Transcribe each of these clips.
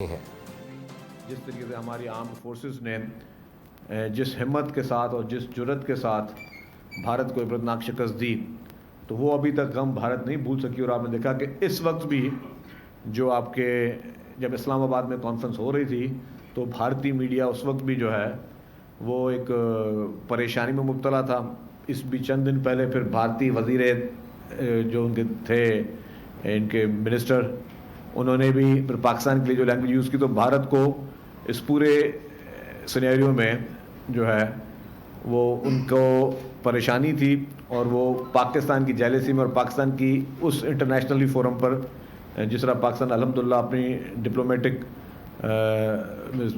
ہے۔ جس طریقے سے ہماری آرمڈ فورسز نے جس ہمت کے ساتھ اور جس جرت کے ساتھ بھارت کو عبرتناک شکست دی، تو وہ ابھی تک غم بھارت نہیں بھول سکی. اور آپ نے دیکھا کہ اس وقت بھی جو آپ کے جب اسلام آباد میں کانفرنس ہو رہی تھی تو بھارتی میڈیا اس وقت بھی جو ہے وہ ایک پریشانی میں مبتلا تھا. اس بھی چند دن پہلے پھر بھارتی وزیر جو ان کے تھے ان کے منسٹر، انہوں نے بھی پھر پاکستان کے لیے جو لینگویج یوز کی، تو بھارت کو اس پورے سینیریو میں جو ہے وہ ان کو پریشانی تھی. اور وہ پاکستان کی جیلیسی میں اور پاکستان کی اس انٹرنیشنلی فورم پر جس طرح پاکستان الحمدللہ اپنی ڈپلومیٹک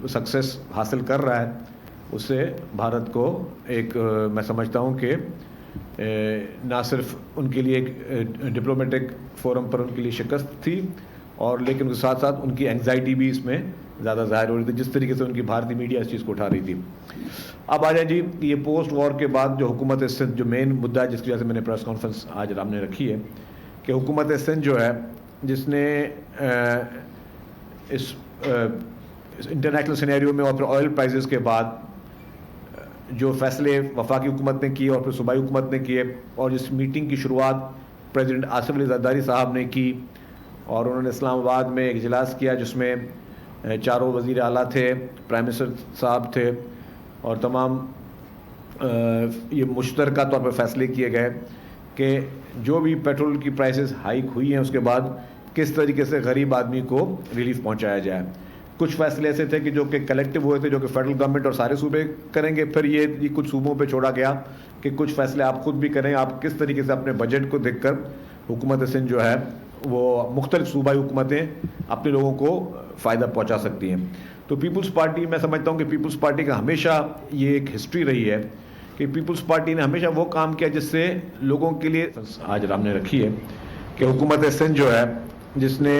سکسیس حاصل کر رہا ہے، اس سے بھارت کو ایک میں سمجھتا ہوں کہ نہ صرف ان کے لیے ایک ڈپلومیٹک فورم پر ان کے لیے شکست تھی، اور لیکن اس کے ساتھ ساتھ ان کی انگزائٹی بھی اس میں زیادہ ظاہر ہو رہی تھی، جس طریقے سے ان کی بھارتی میڈیا اس چیز کو اٹھا رہی تھی. اب آ جائیں جی، یہ پوسٹ وار کے بعد جو حکومت سندھ جو مین مدعا جس کی وجہ سے میں نے پریس کانفرنس آج ہم نے رکھی ہے کہ حکومت سندھ جو ہے جس نے اس انٹرنیشنل سینیریو میں اور پھر آئل پرائزز کے بعد جو فیصلے وفاقی حکومت نے کیے اور پھر صوبائی حکومت نے کیے، اور جس میٹنگ کی شروعات پریزیڈنٹ آصف علی زرداری صاحب نے کی، اور انہوں نے اسلام آباد میں ایک اجلاس کیا جس میں چاروں وزیر اعلیٰ تھے، پرائم منسٹر صاحب تھے، اور تمام یہ مشترکہ طور پر فیصلے کیے گئے کہ جو بھی پیٹرول کی پرائسز ہائیک ہوئی ہیں اس کے بعد کس طریقے سے غریب آدمی کو ریلیف پہنچایا جائے. کچھ فیصلے ایسے تھے کہ جو کہ کلیکٹیو ہوئے تھے، جو کہ فیڈرل گورنمنٹ اور سارے صوبے کریں گے. پھر یہ کچھ صوبوں پہ چھوڑا گیا کہ کچھ فیصلے آپ خود بھی کریں، آپ کس طریقے سے اپنے بجٹ کو دیکھ کر حکومت سندھ جو ہے وہ مختلف صوبائی حکومتیں اپنے لوگوں کو فائدہ پہنچا سکتی ہیں. تو پیپلز پارٹی، میں سمجھتا ہوں کہ پیپلز پارٹی کا ہمیشہ یہ ایک ہسٹری رہی ہے کہ پیپلز پارٹی نے ہمیشہ وہ کام کیا جس سے لوگوں کے لیے آج ہم نے رکھی ہے کہ حکومت سندھ جو ہے جس نے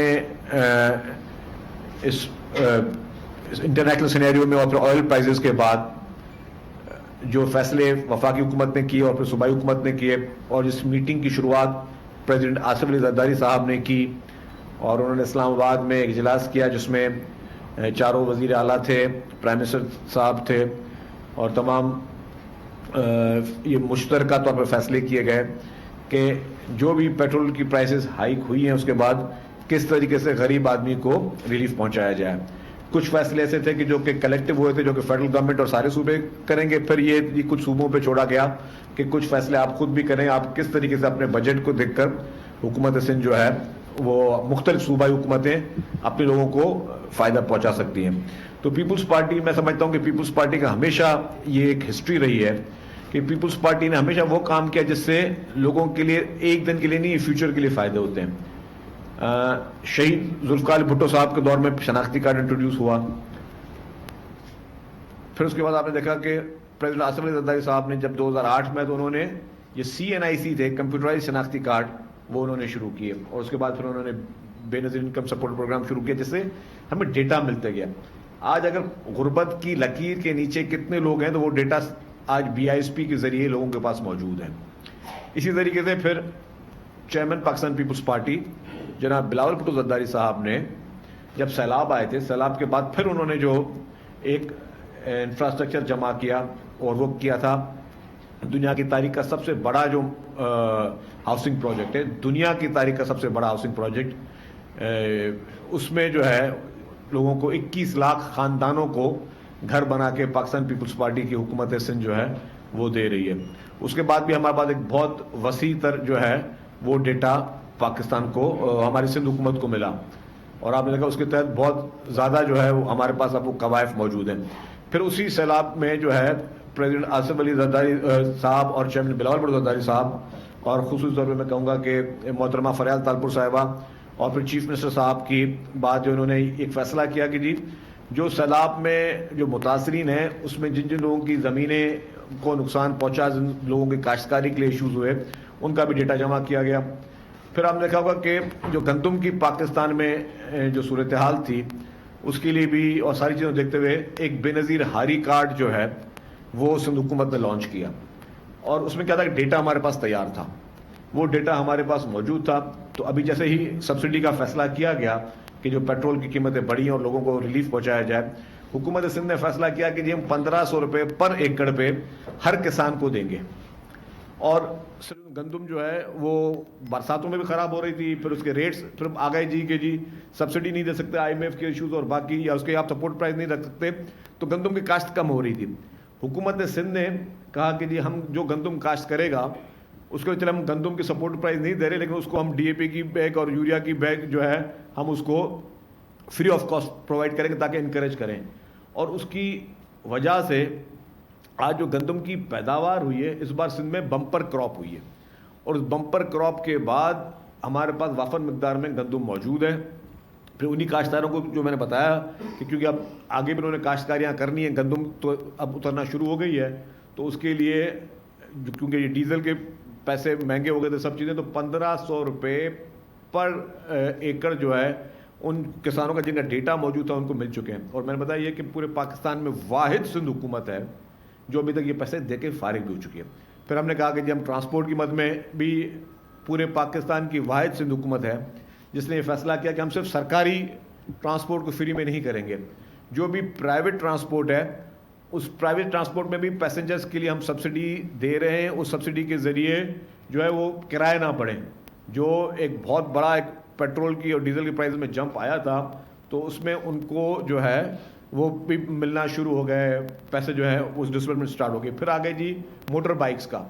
اس انٹرنیشنل سینیریو میں اور پھر آئل پرائزز کے بعد جو فیصلے وفاقی حکومت نے کیے اور پھر صوبائی حکومت نے کیے، اور جس میٹنگ کی شروعات پریزیڈنٹ آصف علی زرداری صاحب نے کی، اور انہوں نے اسلام آباد میں ایک اجلاس کیا جس میں چاروں وزیر اعلیٰ تھے، پرائم منسٹر صاحب تھے، اور تمام یہ مشترکہ طور پر فیصلے کیے گئے کہ جو بھی پیٹرول کی پرائسز ہائیک ہوئی ہیں اس کے بعد کس طریقے سے غریب آدمی کو ریلیف پہنچایا جائے. کچھ فیصلے ایسے تھے کہ جو کہ کلیکٹیو ہوئے تھے، جو کہ فیڈرل گورنمنٹ اور سارے صوبے کریں گے. پھر یہ کچھ صوبوں پہ چھوڑا گیا کہ کچھ فیصلے آپ خود بھی کریں، آپ کس طریقے سے اپنے بجٹ کو دیکھ کر حکومت سندھ جو ہے وہ مختلف صوبائی حکومتیں اپنے لوگوں کو فائدہ پہنچا سکتی ہیں. تو پیپلز پارٹی، میں سمجھتا ہوں کہ پیپلز پارٹی کا ہمیشہ یہ ایک ہسٹری رہی ہے کہ پیپلز پارٹی نے ہمیشہ وہ کام کیا جس سے لوگوں کے لیے ایک دن کے لیے نہیں، فیوچر کے لیے فائدے ہوتے ہیں. شہید ذوالفقار علی بھٹو صاحب کے دور میں شناختی کارڈ انٹروڈیوس ہوا. پھر اس کے بعد آپ نے دیکھا کہ پریزیڈنٹ آصف علی زرداری صاحب نے جب 2008 میں تو انہوں نے یہ CNIC تھے، کمپیوٹرائز شناختی کارڈ، وہ انہوں نے شروع کیے. اور اس کے بعد پھر انہوں نے بے نظیر انکم سپورٹ پروگرام شروع کیا جس سے ہمیں ڈیٹا ملتے گیا. آج اگر غربت کی لکیر کے نیچے کتنے لوگ ہیں تو وہ ڈیٹا آج BISP کے ذریعے لوگوں کے پاس موجود ہیں. اسی طریقے سے پھر چیئرمین پاکستان پیپلز پارٹی جناب بلاول بھٹو زرداری صاحب نے جب سیلاب آئے تھے، سیلاب کے بعد پھر انہوں نے جو ایک انفراسٹرکچر جمع کیا، اور وہ کیا تھا دنیا کی تاریخ کا سب سے بڑا جو ہاؤسنگ پروجیکٹ ہے، دنیا کی تاریخ کا سب سے بڑا ہاؤسنگ پروجیکٹ. اس میں جو ہے لوگوں کو 21 لاکھ خاندانوں کو گھر بنا کے پاکستان پیپلز پارٹی کی حکومت سندھ جو ہے وہ دے رہی ہے. اس کے بعد بھی ہمارے پاس ایک بہت وسیع تر جو ہے وہ ڈیٹا پاکستان کو، ہماری سندھ حکومت کو ملا، اور آپ نے دیکھا اس کے تحت بہت زیادہ جو ہے وہ ہمارے پاس اب وہ قوائف موجود ہیں. پھر اسی سیلاب میں جو ہے پریزیڈنٹ آصف علی زرداری صاحب اور چیئرمین بلاول بھٹو زرداری صاحب، اور خصوصی طور پہ میں کہوں گا کہ محترمہ فریال تالپور صاحبہ اور پھر چیف منسٹر صاحب کی بات، جو انہوں نے ایک فیصلہ کیا کہ جی جو سیلاب میں جو متاثرین ہیں اس میں جن جن لوگوں کی زمینیں کو نقصان پہنچا، جن لوگوں کی کاشتکاری کے لیے ایشوز ہوئے، ان کا بھی ڈیٹا جمع کیا گیا. پھر آپ نے دیکھا ہوگا کہ جو گندم کی پاکستان میں جو صورتحال تھی اس کے لیے بھی اور ساری چیزوں دیکھتے ہوئے ایک بے نظیر ہاری کارڈ جو ہے وہ سندھ حکومت نے لانچ کیا. اور اس میں کیا تھا کہ ڈیٹا ہمارے پاس تیار تھا، وہ ڈیٹا ہمارے پاس موجود تھا. تو ابھی جیسے ہی سبسڈی کا فیصلہ کیا گیا کہ جو پیٹرول کی قیمتیں بڑھی ہیں اور لوگوں کو ریلیف پہنچایا جائے. حکومت سندھ نے فیصلہ کیا کہ جی ہم 1500 روپے پر ایکڑ پہ ہر کسان کو دیں گے. اور صرف گندم جو ہے وہ برساتوں میں بھی خراب ہو رہی تھی, پھر اس کے ریٹس پھر آ گئے جی کہ جی سبسڈی نہیں دے سکتے, IMF کے ایشوز اور باقی, یا اس کے آپ سپورٹ پرائز نہیں رکھ سکتے, تو گندم کی کاشت کم ہو رہی تھی. حکومت سندھ نے کہا کہ جی ہم جو گندم کاشت کرے گا اس کے چلے ہم گندم کی سپورٹ پرائز نہیں دے رہے, لیکن اس کو ہم DAP کی بیگ اور یوریا کی بیگ جو ہے ہم اس کو فری آف کاسٹ پرووائڈ کریں گے تاکہ انکریج کریں. اور اس کی وجہ سے آج جو گندم کی پیداوار ہوئی ہے اس بار سندھ میں بمپر کراپ ہوئی ہے, اور اس بمپر کراپ کے بعد ہمارے پاس وافر مقدار میں گندم موجود ہے. پھر انہی کاشتکاروں کو جو میں نے بتایا کہ کیونکہ اب آگے بھی انہوں نے کاشتکاریاں کرنی ہیں, گندم تو اب اترنا شروع ہو گئی ہے, تو اس کے لیے کیونکہ یہ ڈیزل کے پیسے مہنگے ہو گئے تھے سب چیزیں, تو 1500 روپے پر ایکڑ جو ہے ان کسانوں کا جن کا ڈیٹا موجود تھا ان کو مل چکے ہیں. اور میں نے بتایا یہ کہ پورے پاکستان میں واحد سندھ حکومت ہے جو ابھی تک یہ پیسے دے کے فارغ بھی ہو چکی ہے. پھر ہم نے کہا کہ جی ہم ٹرانسپورٹ کی مد میں بھی پورے پاکستان کی واحد سندھ حکومت ہے جس نے یہ فیصلہ کیا کہ ہم صرف سرکاری ٹرانسپورٹ کو فری میں نہیں کریں گے, جو بھی پرائیویٹ ٹرانسپورٹ ہے اس پرائیویٹ ٹرانسپورٹ میں بھی پیسنجرز کے لیے ہم سبسڈی دے رہے ہیں. اس سبسڈی کے ذریعے جو ہے وہ کرایہ نہ پڑیں. جو ایک بہت بڑا ایک پیٹرول کی اور ڈیزل کی پرائز میں جمپ آیا تھا تو اس میں ان کو جو ہے وہ بھی ملنا شروع ہو گئے, پیسے جو ہے اس ڈسبرسمنٹ اسٹارٹ ہو گئی. پھر آگے جی موٹر بائکس کا,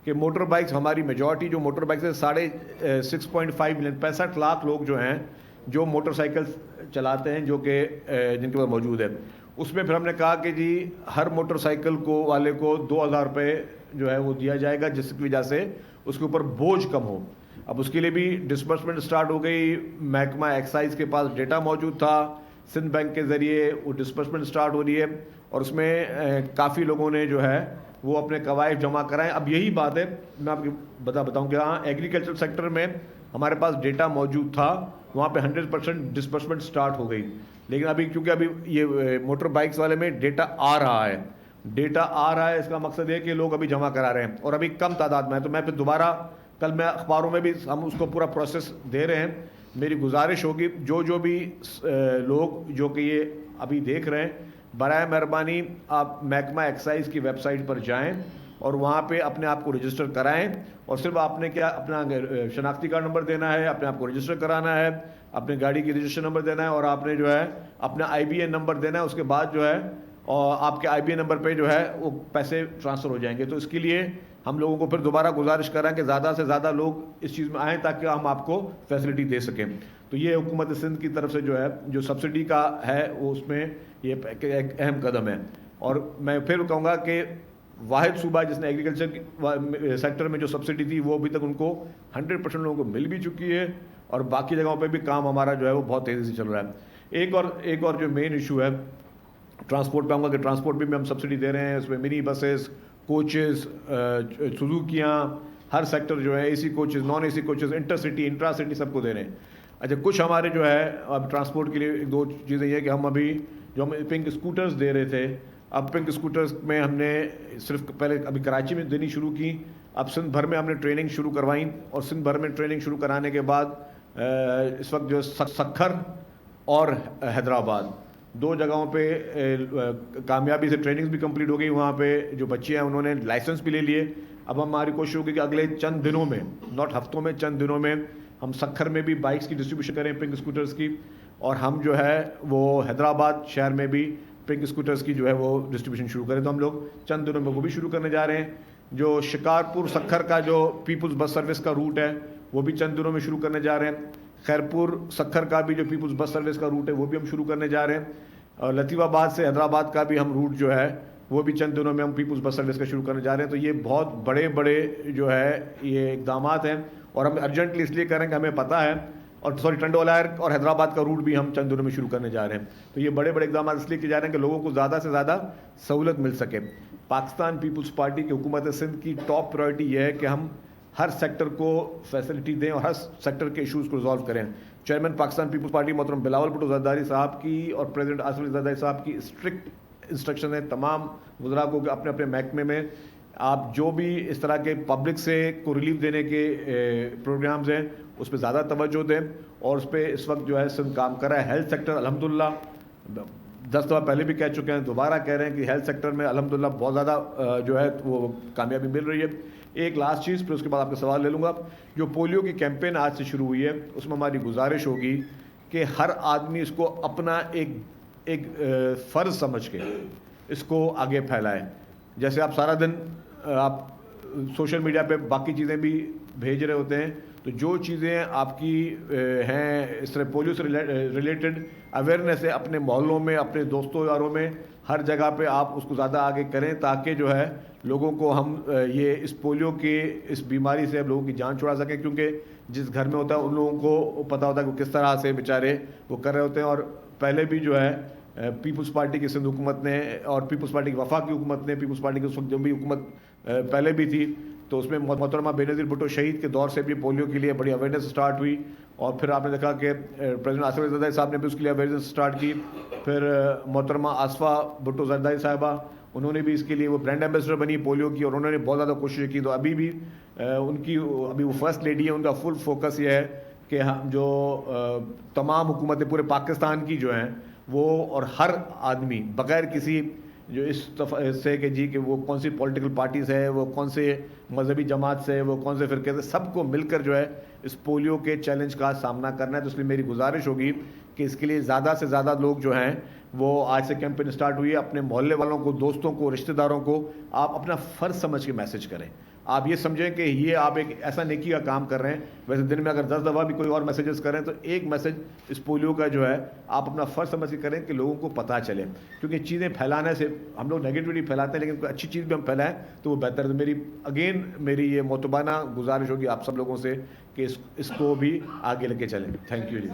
کہ موٹر بائکس ہماری میجورٹی جو موٹر بائکس ہے 6.5 ملین 65 لاکھ لوگ جو ہیں جو موٹر سائیکل چلاتے ہیں جو کہ جن کے پاس موجود ہے. اس میں پھر ہم نے کہا کہ جی ہر موٹر سائیکل کو والے کو 2000 روپے جو ہے وہ دیا جائے گا جس کی وجہ سے اس کے اوپر بوجھ کم ہو. اب اس کے لیے بھی ڈسبرسمنٹ اسٹارٹ ہو گئی. محکمہ ایکسائز کے پاس ڈیٹا موجود تھا, سندھ بینک کے ذریعے وہ ڈسبرسمنٹ اسٹارٹ ہو رہی ہے اور اس میں کافی لوگوں نے جو ہے وہ اپنے قوائف جمع کرائیں. اب یہی بات ہے میں آپ کو بتاؤں کہ ہاں ایگریکلچر سیکٹر میں ہمارے پاس ڈیٹا موجود تھا, وہاں پہ 100% ڈسبرسمنٹ اسٹارٹ ہو گئی. لیکن ابھی کیونکہ ابھی یہ موٹر بائکس والے میں ڈیٹا آ رہا ہے, اس کا مقصد ہے کہ لوگ ابھی جمع کرا رہے ہیں اور ابھی کم تعداد میں ہے. تو میں پھر دوبارہ کل میں اخباروں میں بھی ہم اس کو پورا پروسیس دے رہے ہیں. میری گزارش ہوگی جو بھی لوگ جو کہ یہ ابھی دیکھ رہے ہیں برائے مہربانی آپ محکمہ ایکسائز کی ویب سائٹ پر جائیں اور وہاں پہ اپنے آپ کو رجسٹر کرائیں. اور صرف آپ نے کیا اپنا شناختی کارڈ نمبر دینا ہے, اپنے آپ کو رجسٹر کرانا ہے, اپنے گاڑی کی رجسٹر نمبر دینا ہے اور آپ نے جو ہے اپنا IBN نمبر دینا ہے. اس کے بعد جو ہے اور آپ کے IBN نمبر پہ جو ہے وہ پیسے ٹرانسفر ہو جائیں گے. تو اس کے لیے ہم لوگوں کو پھر دوبارہ گزارش کر رہے ہیں کہ زیادہ سے زیادہ لوگ اس چیز میں آئیں تاکہ ہم آپ کو فیسلٹی دے سکیں. تو یہ حکومت سندھ کی طرف سے جو ہے جو سبسڈی کا ہے وہ اس میں یہ ایک اہم قدم ہے. اور میں پھر کہوں گا کہ واحد صوبہ جس نے ایگریکلچر سیکٹر میں جو سبسڈی تھی وہ ابھی تک ان کو 100% لوگوں کو مل بھی چکی ہے اور باقی جگہوں پہ بھی کام ہمارا جو ہے وہ بہت تیزی سے چل رہا ہے. ایک اور جو مین ایشو ہے ٹرانسپورٹ پہ آؤں گا کہ ٹرانسپورٹ بھی ہم سبسڈی دے رہے ہیں. اس میں منی بسز, کوچز, سوزوکیاں, ہر سیکٹر جو ہے AC coaches, non AC coaches, inter city intra city سب کو دے رہے ہیں. اچھا کچھ ہمارے جو ہے اب ٹرانسپورٹ کے لیے ایک دو چیزیں یہ کہ ہم ابھی جو ہم پنک اسکوٹرز دے رہے تھے, اب پنک اسکوٹرز میں ہم نے صرف پہلے ابھی کراچی میں دینی شروع کی, اب سندھ بھر میں ہم نے ٹریننگ شروع کروائیں اور سندھ بھر میں ٹریننگ شروع کرانے کے بعد اس وقت جو سکھر اور حیدرآباد دو جگہوں پہ کامیابی سے ٹریننگز بھی کمپلیٹ ہو گئی. وہاں پہ جو بچے ہیں انہوں نے لائسنس بھی لے لیے. اب ہماری کوشش ہوگی کہ اگلے چند دنوں میں, ناٹ ہفتوں میں, چند دنوں میں ہم سکھر میں بھی بائکس کی ڈسٹریبیوشن کریں پنک اسکوٹرز کی, اور ہم جو ہے وہ حیدرآباد شہر میں بھی پنک اسکوٹرز کی جو ہے وہ ڈسٹریبیوشن شروع کریں. تو ہم لوگ چند دنوں میں وہ بھی شروع کرنے جا رہے ہیں. جو شکارپور سکھر کا جو پیپلز بس سروس کا روٹ ہے وہ بھی چند دنوں میں شروع کرنے جا رہے ہیں. خیرپور سکھر کا بھی جو پیپلز بس سروس کا روٹ ہے وہ بھی ہم شروع کرنے جا رہے ہیں. اور لطیف آباد سے حیدرآباد کا بھی ہم روٹ جو ہے وہ بھی چند دنوں میں ہم پیپلز بس سروس کا شروع کرنے جا رہے ہیں. تو یہ بہت بڑے جو ہے یہ اقدامات ہیں اور ہم ارجنٹلی اس لیے کر رہے ہیں کہ ہمیں پتہ ہے, اور ٹنڈولائر اور حیدرآباد کا روٹ بھی ہم چند دنوں میں شروع کرنے جا رہے ہیں. تو یہ بڑے اقدامات اس لیے کیے جا رہے ہیں کہ لوگوں کو زیادہ سے زیادہ سہولت مل سکے. پاکستان پیپلز پارٹی کی حکومت سندھ کی ٹاپ پرائرٹی یہ ہے کہ ہم ہر سیکٹر کو فیسلٹی دیں اور ہر سیکٹر کے ایشوز کو ریزالو کریں. چیئرمین پاکستان پیپلز پارٹی محترم بلاول بھٹو زرداری صاحب کی اور پریزیڈنٹ آصف علی زرداری صاحب کی اسٹرکٹ انسٹرکشن ہے تمام وزراء کو کہ اپنے اپنے محکمے میں آپ جو بھی اس طرح کے پبلک سے کو ریلیف دینے کے پروگرامز ہیں اس پہ زیادہ توجہ دیں, اور اس پہ اس وقت جو ہے سندھ کام کر رہا ہے. ہیلتھ سیکٹر الحمدللہ 10 دفعہ پہلے بھی کہہ چکے ہیں, دوبارہ کہہ رہے ہیں کہ ہیلتھ سیکٹر میں الحمدللہ بہت زیادہ جو ہے وہ کامیابی مل رہی ہے. ایک لاسٹ چیز, پھر اس کے بعد آپ کا سوال لے لوں گا. جو پولیو کی کیمپین آج سے شروع ہوئی ہے اس میں ہماری گزارش ہوگی کہ ہر آدمی اس کو اپنا ایک فرض سمجھ کے اس کو آگے پھیلائے. جیسے آپ سارا دن آپ سوشل میڈیا پہ باقی چیزیں بھی بھیج رہے ہوتے ہیں, تو جو چیزیں آپ کی ہیں اس طرح پولیو سے ریلیٹڈ اویئرنیس ہے, اپنے محلوں میں, اپنے دوستوں یاروں میں, ہر جگہ پہ آپ اس کو زیادہ آگے کریں, تاکہ جو ہے لوگوں کو ہم یہ اس پولیو کے اس بیماری سے لوگوں کی جان چھڑا سکیں. کیونکہ جس گھر میں ہوتا ہے ان لوگوں کو پتہ ہوتا ہے کہ کس طرح سے بیچارے وہ کر رہے ہوتے ہیں. اور پہلے بھی جو ہے پیپلز پارٹی کی سندھ حکومت نے اور پیپلز پارٹی کی وفاقی حکومت نے, پیپلز پارٹی کی اس وقت جو بھی حکومت پہلے بھی تھی, تو اس میں محترمہ بے نظیر بھٹو شہید کے دور سے بھی پولیو کے لیے بڑی اویئرنیس اسٹارٹ ہوئی. اور پھر آپ نے دیکھا کہ پریزیڈنٹ آصف علی زرداری صاحب نے بھی اس کے لیے اویئرنیس اسٹارٹ کی. پھر محترمہ آصفہ بھٹو زرداری صاحبہ, انہوں نے بھی اس کے لیے وہ برانڈ ایمبیسڈر بنی پولیو کی, اور انہوں نے بہت زیادہ کوشش کی. تو ابھی بھی ان کی ابھی وہ فرسٹ لیڈی ہیں, ان کا فل فوکس یہ ہے کہ ہم جو تمام حکومتیں پورے پاکستان کی جو ہیں وہ, اور ہر آدمی بغیر کسی جو اس سے کہ جی کہ وہ کون سی پولیٹیکل پارٹیز ہے, وہ کون سے مذہبی جماعت سے, وہ کون سے فرقے سے, سب کو مل کر جو ہے اس پولیو کے چیلنج کا سامنا کرنا ہے. تو اس لیے میری گزارش ہوگی کہ اس کے لیے زیادہ سے زیادہ لوگ جو ہیں وہ آج سے کیمپین اسٹارٹ ہوئی ہے, اپنے محلے والوں کو, دوستوں کو, رشتہ داروں کو آپ اپنا فرض سمجھ کے میسج کریں. آپ یہ سمجھیں کہ یہ آپ ایک ایسا نیکی کا کام کر رہے ہیں. ویسے دن میں اگر 10 دفعہ بھی کوئی اور میسیجز کریں تو ایک میسج اس پولیو کا جو ہے آپ اپنا فرض سمجھ کے کریں کہ لوگوں کو پتہ چلے. کیونکہ چیزیں پھیلانے سے ہم لوگ نیگیٹیوٹی پھیلاتے ہیں, لیکن کوئی اچھی چیز بھی ہم پھیلائیں تو وہ بہتر ہے. تو میری یہ معتبانہ گزارش ہوگی آپ سب لوگوں سے کہ اس کو بھی آگے لے کے چلیں. تھینک یو جی.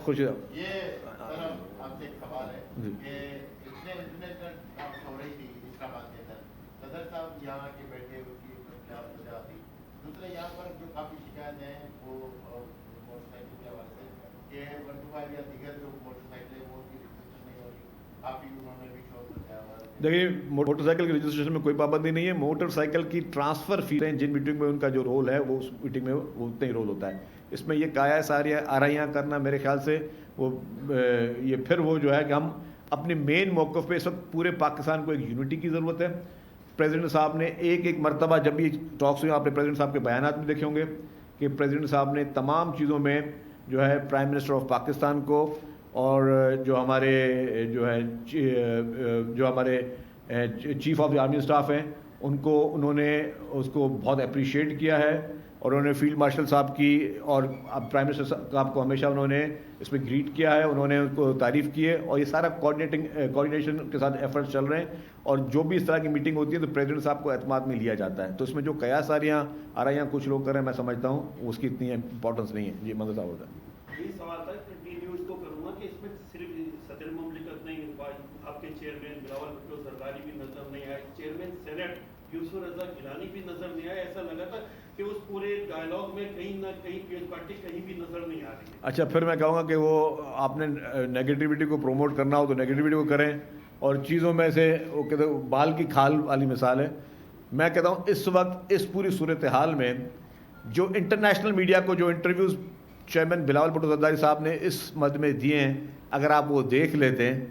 خوش صدر صاحب یہاں کے بیٹھے ان کی کیا وجہ تھی. دوسرے یہاں پر جو کافی شکایت ہیں وہ موٹر سائیکل کے حوالے سے کہ 125 یا دیگر جو موٹر سائیکلیں وہ ان کی رجسٹریشن نہیں ہو رہی, کافی انہوں نے بھی شوق بتایا ہوا ہے. دیکھیے, موٹر سائیکل کی رجسٹریشن میں کوئی پابندی نہیں ہے. موٹر سائیکل کی ٹرانسفر فیسیں جن میٹنگ میں ان کا جو رول ہے وہ اس میٹنگ میں وہ اتنا ہی رول ہوتا ہے. اس میں یہ کایا ساریاں آرائیاں کرنا میرے خیال سے وہ یہ پھر وہ جو ہے کہ ہم اپنے مین موقف پہ, اس وقت پورے پاکستان کو ایک یونٹی کی ضرورت ہے. پریزیڈنٹ صاحب نے ایک مرتبہ جب بھی ٹاکس ہوئی, آپ نے پریزیڈنٹ صاحب کے بیانات بھی دیکھے ہوں گے کہ پریزیڈنٹ صاحب نے تمام چیزوں میں جو ہے پرائم منسٹر آف پاکستان کو اور جو ہمارے chief of the army staff ہیں ان کو انہوں نے اس کو بہت اپریشیٹ کیا ہے. اور انہوں نے فیلڈ مارشل صاحب کی اور پرائم منسٹر صاحب کو ہمیشہ انہوں نے اس میں گریٹ کیا ہے, انہوں نے ان کو تعریف کی ہے. اور یہ سارا کوآرڈینیشن کے ساتھ ایفرٹس چل رہے ہیں. اور جو بھی اس طرح کی میٹنگ ہوتی ہے تو پریزیڈنٹ صاحب کو اعتماد میں لیا جاتا ہے. تو اس میں جو قیاس آرائیاں کچھ لوگ کر رہے ہیں, میں سمجھتا ہوں اس کی اتنی امپورٹنس نہیں ہے. جی منظر صاحب ہوتا ہے. یہ سوال تھا کہ ڈی نیوز کو کروں گا کہ اس میں صرف صدر مملکت نہیں, آپ کے چیئرمین بلاول بھٹو زرداری بھی نظر نہیں آئے, چیئرمین سینٹ یوسف رضا گیلانی بھی نظر نہیں آئے. ایسا لگا تھا کہ اس پورے ڈائلاگ میں کہیں نہ کہیں پیپلز پارٹی کہیں بھی نظر نہیں آ رہی ہے. اچھا, پھر میں کہوں گا کہ وہ آپ نے نیگیٹیوٹی کو پروموٹ کرنا ہو تو نیگیٹیوٹی کو کریں, اور چیزوں میں سے وہ کہتے ہیں بال کی کھال والی مثال ہے. میں کہتا ہوں اس وقت اس پوری صورتحال میں جو انٹرنیشنل میڈیا کو جو انٹرویوز چیئرمین بلاول بھٹو زرداری صاحب نے اس مد میں دیے ہیں, اگر آپ وہ دیکھ لیتے ہیں,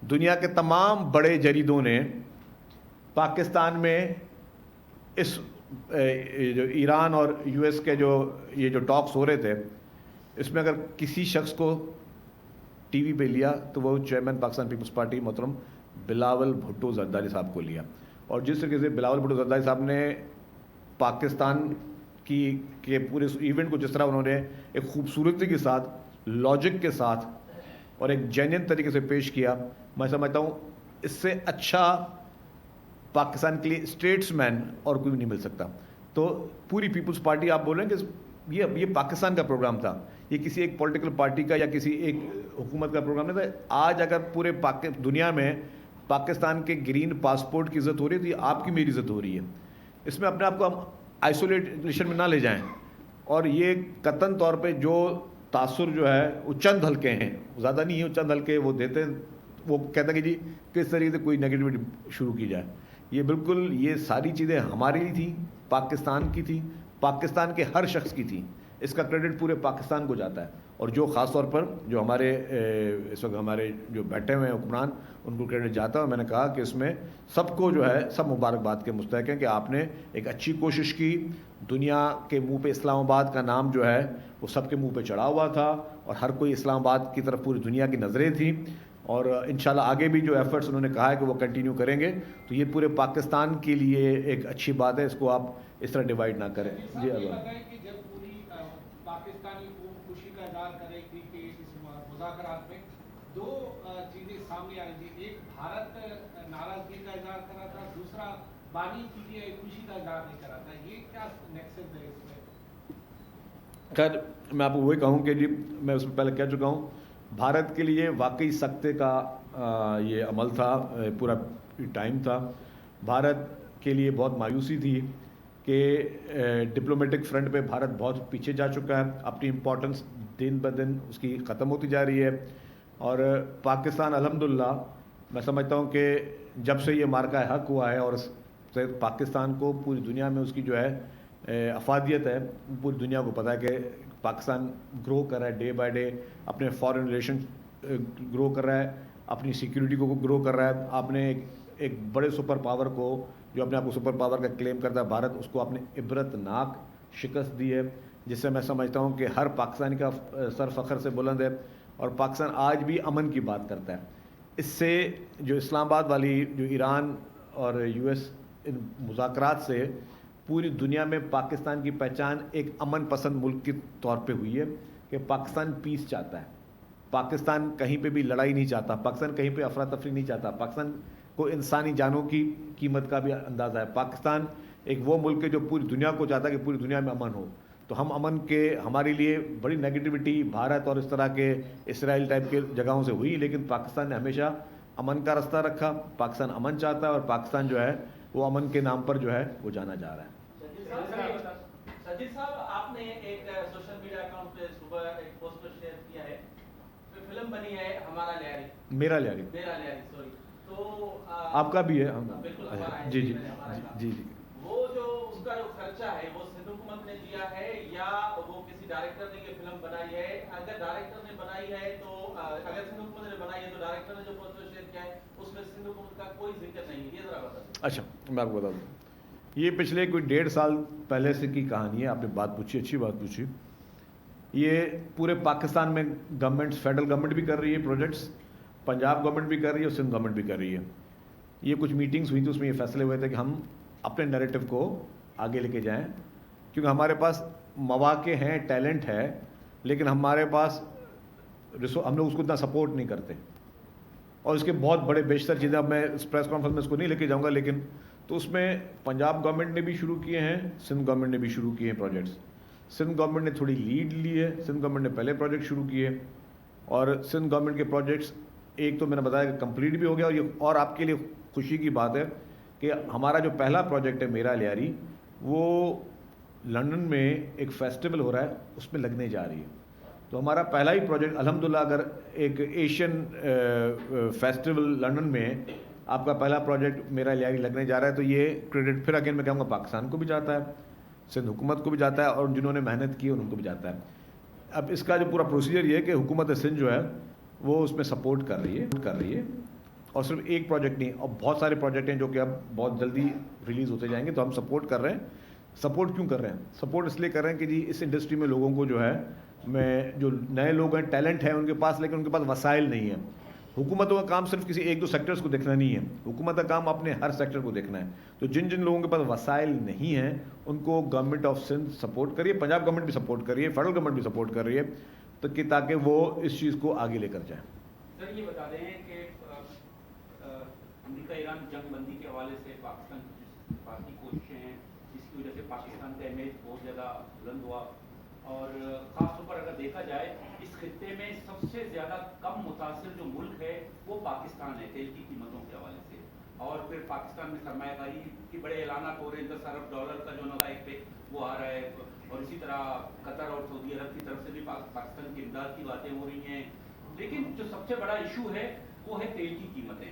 دنیا کے تمام بڑے جریدوں نے پاکستان میں اس جو ایران اور یو ایس کے یہ جو ٹاکس ہو رہے تھے, اس میں اگر کسی شخص کو ٹی وی پہ لیا تو وہ چیئرمین پاکستان پیپلز پارٹی محترم بلاول بھٹو زرداری صاحب کو لیا. اور جس طریقے سے بلاول بھٹو زرداری صاحب نے پاکستان کے پورے ایونٹ کو جس طرح انہوں نے ایک خوبصورتی کے ساتھ, لاجک کے ساتھ اور ایک جینین طریقے سے پیش کیا, میں سمجھتا ہوں اس سے اچھا پاکستان کے لیے اسٹیٹس مین اور کوئی بھی نہیں مل سکتا. تو پوری پیپلز پارٹی آپ بول رہے ہیں کہ یہ پاکستان کا پروگرام تھا, یہ کسی ایک پولیٹیکل پارٹی کا یا کسی ایک حکومت کا پروگرام نہیں تھا. آج اگر پورے دنیا میں پاکستان کے گرین پاسپورٹ کی عزت ہو رہی ہے تو یہ آپ کی میری عزت ہو رہی ہے. اس میں اپنے آپ کو ہم آئسولیشن میں نہ لے جائیں. اور یہ قطعاً طور پہ جو تاثر جو ہے وہ چند ہلکے ہیں, زیادہ نہیں ہے, چند ہلکے وہ دیتے ہیں, وہ کہتا ہے کہ جی کس طریقے سے کوئی نیگیٹیوٹی شروع کی جائے. یہ بالکل یہ ساری چیزیں ہماری نہیں تھیں، پاکستان کی تھی، پاکستان کے ہر شخص کی تھی. اس کا کریڈٹ پورے پاکستان کو جاتا ہے. اور جو خاص طور پر جو ہمارے اس وقت ہمارے جو بیٹھے ہوئے ہیں حکمران، ان کو کریڈٹ جاتا ہے. اور میں نے کہا کہ اس میں سب کو جو ہے سب مبارکباد کے مستحق ہیں کہ آپ نے ایک اچھی کوشش کی. دنیا کے منہ پہ اسلام آباد کا نام جو ہے وہ سب کے منہ پہ چڑھا ہوا تھا، اور ہر کوئی اسلام آباد کی طرف پوری دنیا کی نظریں تھیں. اور انشاءاللہ آگے بھی جو ایفرٹس انہوں نے کہا ہے کہ وہ کنٹینیو کریں گے، تو یہ پورے پاکستان کے لیے ایک اچھی بات ہے. اس کو آپ اس طرح ڈیوائڈ نہ کریں. جی اللہ جب پوری پاکستانی قوم خوشی کا اظہار کرے تھی کہ اس مذاکرات میں دو چیزیں سامنے آ رہی تھی، ایک بھارت ناراضگی کا اظہار کر رہا تھا، دوسرا بانی کے لیے خوشی کا اظہار نہیں کر رہا تھا. یہ کیا نیکسس ہے اس میں؟ خیر میں آپ کو وہی کہوں کہ جی میں اس میں پہلے کہہ چکا ہوں، بھارت کے لیے واقعی سختے کا یہ عمل تھا، پورا ٹائم تھا. بھارت کے لیے بہت مایوسی تھی کہ ڈپلومیٹک فرنٹ پہ بھارت بہت پیچھے جا چکا ہے، اپنی امپورٹنس دن بدن اس کی ختم ہوتی جا رہی ہے. اور پاکستان الحمدللہ میں سمجھتا ہوں کہ جب سے یہ مارکہ حق ہوا ہے اور پاکستان کو پوری دنیا میں اس کی جو ہے افادیت ہے، پوری دنیا کو پتہ ہے کہ پاکستان گرو کر رہا ہے ڈے بائی ڈے، اپنے فارن ریلیشن گرو کر رہا ہے، اپنی سیکیورٹی کو گرو کر رہا ہے. آپ نے ایک بڑے سپر پاور کو، جو اپنے آپ کو سپر پاور کا کلیم کرتا ہے بھارت، اس کو آپ نے عبرت ناک شکست دی ہے، جس سے میں سمجھتا ہوں کہ ہر پاکستانی کا سر فخر سے بلند ہے. اور پاکستان آج بھی امن کی بات کرتا ہے. اس سے جو اسلام آباد والی جو ایران اور یو ایس ان مذاکرات سے پوری دنیا میں پاکستان کی پہچان ایک امن پسند ملک کے طور پہ ہوئی ہے کہ پاکستان پیس چاہتا ہے. پاکستان کہیں پہ بھی لڑائی نہیں چاہتا، پاکستان کہیں پہ افراتفری نہیں چاہتا، پاکستان کو انسانی جانوں کی قیمت کا بھی اندازہ ہے. پاکستان ایک وہ ملک ہے جو پوری دنیا کو چاہتا ہے کہ پوری دنیا میں امن ہو. تو ہم امن کے، ہمارے لیے بڑی نیگیٹیوٹی بھارت اور اس طرح کے اسرائیل ٹائپ کے جگہوں سے ہوئی، لیکن پاکستان نے ہمیشہ امن کا رستہ رکھا. پاکستان امن چاہتا ہے اور پاکستان جو ہے وہ امن کے نام پر جو ہے وہ جانا جا رہا ہے. سجید صاحب، آپ نے ایک سوشل میڈیا اکاؤنٹ پہ صبح ایک پوسٹ شیئر کیا ہے، فلم بنی ہے ہمارا لیاری، میرا لیاری، سوری، تو آپ کا بھی ہے. بالکل جی جی جی جی. وہ جو اس کا جو خرچہ ہے وہ سندھ حکومت نے دیا ہے یا وہ کسی ڈائریکٹر نے یہ فلم بنائی ہے؟ اگر ڈائریکٹر نے بنائی ہے تو اگر سندھ حکومت نے بنائی ہے تو ڈائریکٹر نے جو پوسٹر شیئر کیا ہے اس میں سندھ حکومت کا کوئی ذکر نہیں ہے، یہ ذرا بتا دیں. اچھا میں آپ کو بتا دوں، یہ پچھلے کوئی 1.5 سال پہلے سے کی کہانی ہے. آپ نے بات پوچھی، اچھی بات پوچھی. یہ پورے پاکستان میں گورنمنٹ، فیڈرل گورنمنٹ بھی کر رہی ہے پروجیکٹس، پنجاب گورنمنٹ بھی کر رہی ہے اور سندھ گورنمنٹ بھی کر رہی ہے. یہ کچھ میٹنگز ہوئی تھی، اس میں یہ فیصلے ہوئے تھے کہ ہم اپنے نیریٹو کو آگے لے کے جائیں، کیونکہ ہمارے پاس مواقع ہیں، ٹیلنٹ ہے، لیکن ہمارے پاس ہم لوگ اس کو اتنا سپورٹ نہیں کرتے. اور اس کے بہت بڑے بیشتر چیزیں، اب میں اس پریس کانفرنس میں اس کو نہیں لے کے جاؤں گا، لیکن تو اس میں پنجاب گورنمنٹ نے بھی شروع کیے ہیں، سندھ گورنمنٹ نے بھی شروع کیے ہیں پروجیکٹس. سندھ گورنمنٹ نے تھوڑی لیڈ لی ہے، سندھ گورنمنٹ نے پہلے پروجیکٹ شروع کیے، اور سندھ گورنمنٹ کے پروجیکٹس ایک تو میں نے بتایا کہ کمپلیٹ بھی ہو گیا. اور آپ کے لیے خوشی کی بات ہے کہ ہمارا جو پہلا پروجیکٹ ہے میرا لیاری، وہ لنڈن میں ایک فیسٹیول ہو رہا ہے، اس میں لگنے جا رہی ہے. تو ہمارا پہلا ہی پروجیکٹ الحمدللہ، اگر ایک ایشین فیسٹیول لنڈن میں آپ کا پہلا پروجیکٹ میرا لیاری لگنے جا رہا ہے، تو یہ کریڈٹ پھر اگین میں کہوں گا پاکستان کو بھی جاتا ہے، سندھ حکومت کو بھی جاتا ہے، اور جنہوں نے محنت کی ان کو بھی جاتا ہے. اب اس کا جو پورا پروسیجر یہ ہے کہ حکومت سندھ جو ہے وہ اس میں سپورٹ کر رہی ہے. اور صرف ایک پروجیکٹ نہیں، اور بہت سارے پروجیکٹ ہیں جو کہ اب بہت جلدی ریلیز ہوتے جائیں گے. تو ہم سپورٹ کر رہے ہیں. سپورٹ کیوں کر رہے ہیں؟ سپورٹ اس لیے کر رہے ہیں کہ جی اس انڈسٹری میں لوگوں کو جو ہے، میں جو نئے لوگ ہیں، ٹیلنٹ ہے ان کے پاس، لیکن ان کے پاس وسائل نہیں ہیں. حکومتوں کا کام صرف کسی ایک دو سیکٹرز کو دیکھنا نہیں ہے، حکومت کا کام اپنے ہر سیکٹر کو دیکھنا ہے. تو جن جن لوگوں کے پاس وسائل نہیں ہیں ان کو گورنمنٹ آف سندھ سپورٹ کریے، پنجاب گورنمنٹ بھی سپورٹ کریے، فیڈرل گورنمنٹ بھی سپورٹ کر رہی ہے، تو کہ تاکہ وہ اس چیز کو آگے لے کر جائیں. سر یہ بتا دیں کہ امریکہ ایران جنگ بندی کے حوالے سے پاکستان کی جس بات کی کوششیں ہیں، جس کی وجہ سے پاکستان کا امیج بہت زیادہ بلند ہوا، اور خاص طور پر اگر دیکھا جائے اس خطے میں سب سے زیادہ کم متاثر جو ملک ہے وہ پاکستان ہے تیل کی قیمتوں کے حوالے سے. اور پھر پاکستان میں سرمایہ کاری کے بڑے اعلانات ہو رہے ہیں، 10 ارب ڈالر کا جو نتائج پہ وہ آ رہا ہے، اور اسی طرح قطر اور سعودی عرب کی طرف سے بھی پاکستان کی امداد کی باتیں ہو رہی ہیں. لیکن جو سب سے بڑا ایشو ہے وہ ہے تیل کی قیمتیں.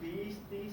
20, 30,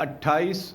28